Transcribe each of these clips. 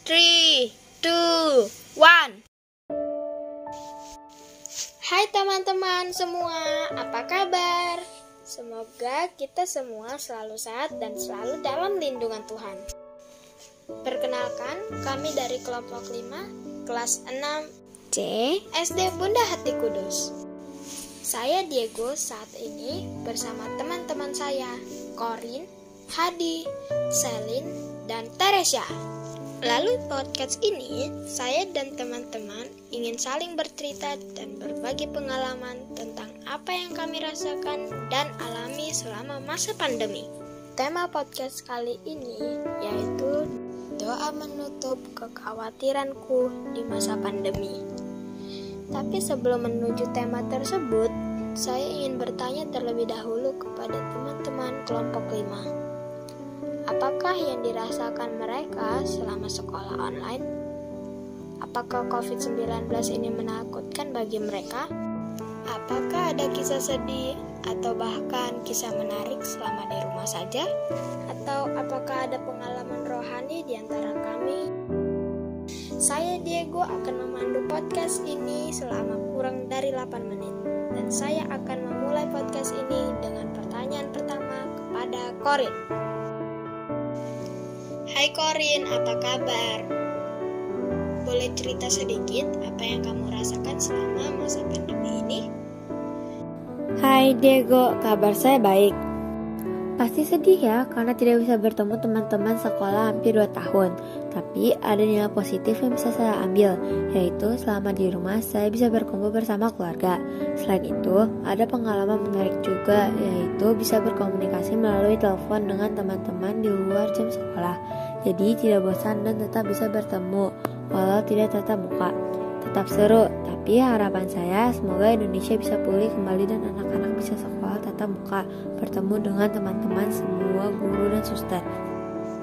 3, 2, 1. Hai teman-teman semua, apa kabar? Semoga kita semua selalu sehat dan selalu dalam lindungan Tuhan. Perkenalkan, kami dari kelompok 5, kelas 6C, SD Bunda Hati Kudus. Saya Diego saat ini bersama teman-teman saya, Corin, Hadi, Selin, dan Teresia. Lalu podcast ini, saya dan teman-teman ingin saling bercerita dan berbagi pengalaman tentang apa yang kami rasakan dan alami selama masa pandemi. Tema podcast kali ini yaitu doa menutup kekhawatiranku di masa pandemi. Tapi sebelum menuju tema tersebut, saya ingin bertanya terlebih dahulu kepada teman-teman kelompok 5. Apakah yang dirasakan mereka selama sekolah online? Apakah COVID-19 ini menakutkan bagi mereka? Apakah ada kisah sedih atau bahkan kisah menarik selama di rumah saja? Atau apakah ada pengalaman rohani di antara kami? Saya Diego akan memandu podcast ini selama kurang dari 8 menit. Dan saya akan memulai podcast ini dengan pertanyaan pertama kepada Corin. Hai Corin, apa kabar? Boleh cerita sedikit apa yang kamu rasakan selama masa pandemi ini? Hai Diego, kabar saya baik. Pasti sedih ya karena tidak bisa bertemu teman-teman sekolah hampir 2 tahun. Tapi ada nilai positif yang bisa saya ambil, yaitu selama di rumah saya bisa berkumpul bersama keluarga. Selain itu, ada pengalaman menarik juga, yaitu bisa berkomunikasi melalui telepon dengan teman-teman di luar jam sekolah. Jadi tidak bosan dan tetap bisa bertemu, walau tidak tatap muka. Tetap seru, tapi harapan saya semoga Indonesia bisa pulih kembali dan anak-anak bisa sekolah tatap muka, bertemu dengan teman-teman semua guru dan suster.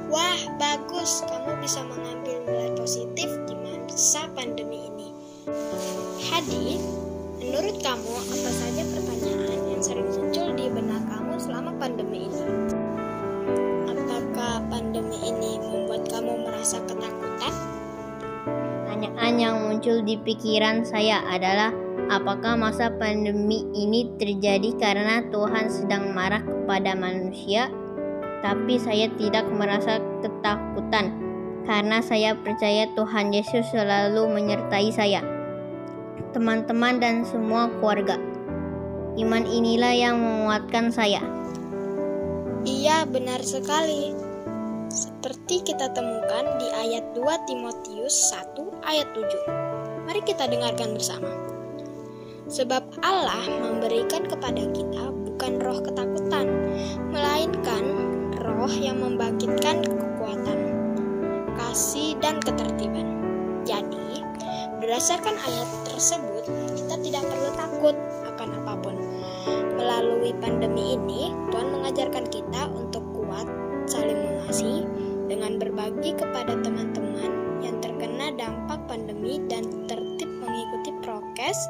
Wah, bagus, kamu bisa mengambil nilai positif di masa pandemi ini. Hadi, menurut kamu apa saja pertanyaan yang sering muncul di benak kamu selama pandemi ini? Apakah pandemi ini membuat kamu merasa ketakutan? Pertanyaan yang muncul di pikiran saya adalah apakah masa pandemi ini terjadi karena Tuhan sedang marah kepada manusia? Tapi saya tidak merasa ketakutan karena saya percaya Tuhan Yesus selalu menyertai saya, teman-teman dan semua keluarga. Iman inilah yang menguatkan saya. Iya, benar sekali. Seperti kita temukan di ayat 2 Timotius 1 ayat 7. Mari kita dengarkan bersama. Sebab Allah memberikan kepada kita bukan roh ketakutan, melainkan roh yang membangkitkan kekuatan, kasih dan ketertiban. Jadi, berdasarkan ayat tersebut, kita tidak perlu takut akan apapun. Melalui pandemi ini, Tuhan mengajarkan kita untuk kuat, saling mengasihi, dengan berbagi kepada teman-teman yang terkena dampak pandemi dan tertib mengikuti prokes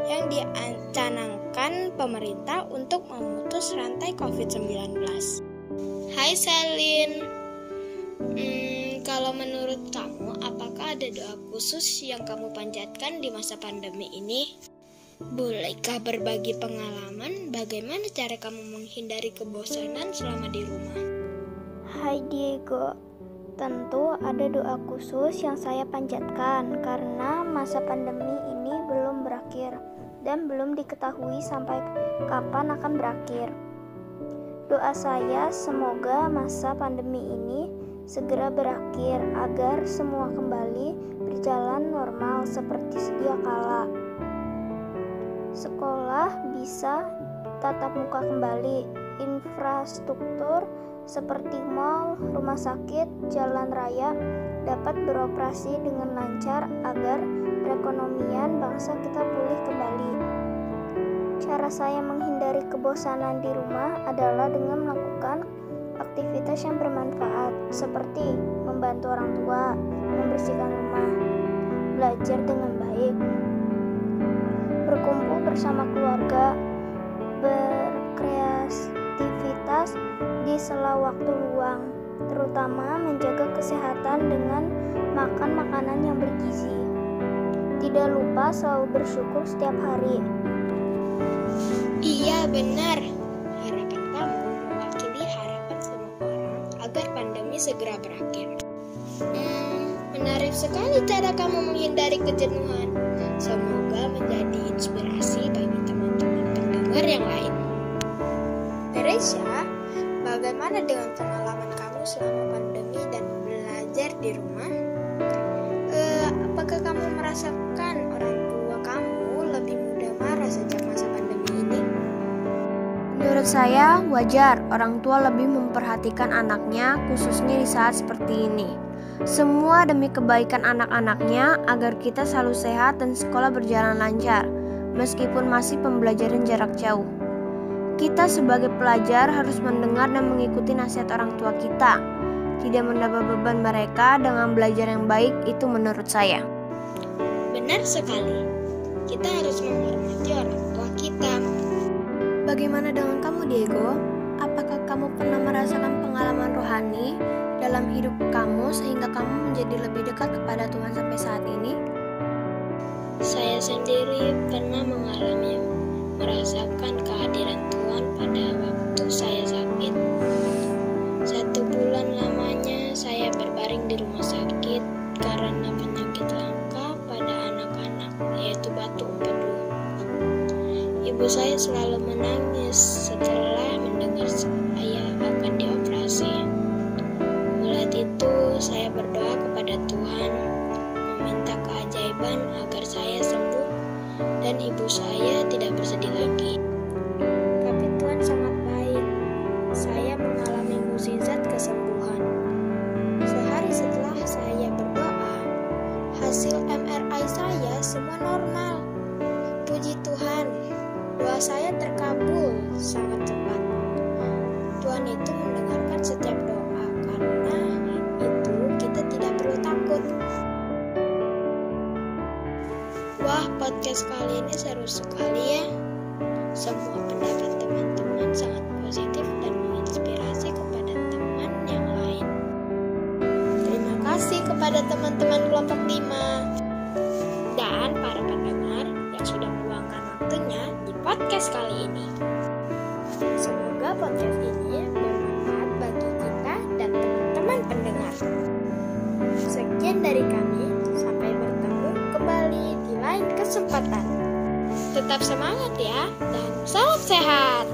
yang dicanangkan pemerintah untuk memutus rantai COVID-19. Hai Selin, kalau menurut kamu, apakah ada doa khusus yang kamu panjatkan di masa pandemi ini? Bolehkah berbagi pengalaman bagaimana cara kamu menghindari kebosanan selama di rumah? Hai Diego, tentu ada doa khusus yang saya panjatkan karena masa pandemi ini belum berakhir dan belum diketahui sampai kapan akan berakhir. Doa saya semoga masa pandemi ini segera berakhir agar semua kembali berjalan normal seperti sedia kala. Sekolah bisa tatap muka kembali, infrastruktur seperti mal, rumah sakit, jalan raya dapat beroperasi dengan lancar agar perekonomian bangsa kita pulih kembali. Cara saya menghindari kebosanan di rumah adalah dengan melakukan aktivitas yang bermanfaat seperti membantu orang tua, membersihkan rumah, belajar dengan baik, berkumpul bersama keluarga, berkreativitas di sela waktu luang, terutama menjaga kesehatan dengan makan makanan yang bergizi. Tidak lupa selalu bersyukur setiap hari. Iya, benar. Harapan kamu mewakili harapan semua orang agar pandemi segera berakhir. Menarik sekali cara kamu menghindari kejenuhan. Semoga menjadi inspirasi bagi teman-teman pendengar yang lain. Teresia, bagaimana dengan pengalaman kamu selama pandemi dan belajar di rumah? Apakah kamu merasakan orang tua kamu lebih mudah marah sejak masa pandemi ini? Menurut saya, wajar orang tua lebih memperhatikan anaknya, khususnya di saat seperti ini. Semua demi kebaikan anak-anaknya agar kita selalu sehat dan sekolah berjalan lancar, meskipun masih pembelajaran jarak jauh. Kita sebagai pelajar harus mendengar dan mengikuti nasihat orang tua kita. Tidak menambah beban mereka dengan belajar yang baik, itu menurut saya. Benar sekali. Kita harus menghormati orang tua kita. Bagaimana dengan kamu, Diego? Apakah kamu pernah merasakan pengalaman rohani dalam hidup kamu sehingga kamu menjadi lebih dekat kepada Tuhan sampai saat ini? Saya sendiri pernah merasakan kehadiran Tuhan pada waktu saya sakit. 1 bulan lamanya saya berbaring di rumah sakit karena penyakit langka pada anak-anak, yaitu batu empedu. Ibu saya selalu menangis setelah mendengar saya akan dioperasi. Mulai itu saya berdoa kepada Tuhan, meminta keajaiban agar saya sembuh dan ibu saya tidak bersedih lagi. Tapi Tuhan sangat baik. Saya mengalami mukjizat kesembuhan. Sehari setelah saya berdoa, hasil MRI saya semua normal. Puji Tuhan, doa saya terkabul sangat cepat. Tuhan itu mendengarkan setiap doa, karena itu kita tidak perlu takut. Wah, podcast kali ini seru sekali ya. Semua pendapat teman-teman sangat positif dan menginspirasi kepada teman yang lain. Terima kasih kepada teman-teman kelompok 5 dan para pendengar yang sudah meluangkan waktunya di podcast kali ini. Semoga podcast ini bermanfaat bagi kita dan teman-teman pendengar. Sekian dari kami, sampai bertemu kembali di lain kesempatan. Tetap semangat ya, dan salam sehat.